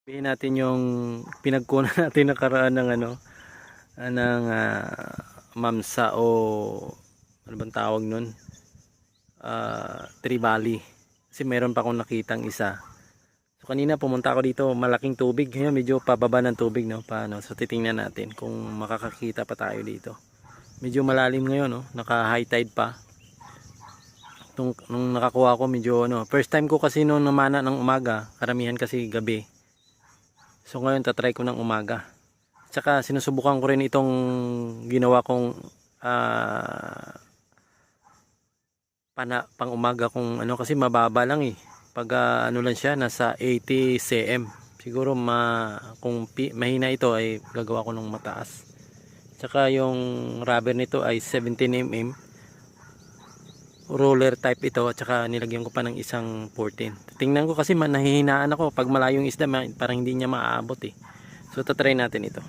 Sabihin natin yung pinagkunan natin nakaraan ng mamsa o ano bang tawag nun, tribali. Kasi meron pa akong nakitang isa. So kanina pumunta ako dito, malaking tubig. Ngayon medyo pababa ng tubig, no? Paano? So titingnan natin kung makakakita pa tayo dito. Medyo malalim ngayon, no? Naka high tide pa. Nung nakakuha ko medyo first time ko kasi nung namana ng umaga, karamihan kasi gabi. So ngayon tatry ko ng umaga. Tsaka sinusubukan ko rin itong ginawa kong pang umaga kung kasi mababa lang eh. Pag lang siya nasa 80 cm. Siguro kung mahina ito ay gagawa ko ng mataas. Tsaka yung rubber nito ay 17 mm. Roller type ito at saka nilagyan ko pa ng isang 14. Tingnan ko kasi nahihinaan ako pag malayong isda parang hindi niya maaabot eh. So tatry natin ito.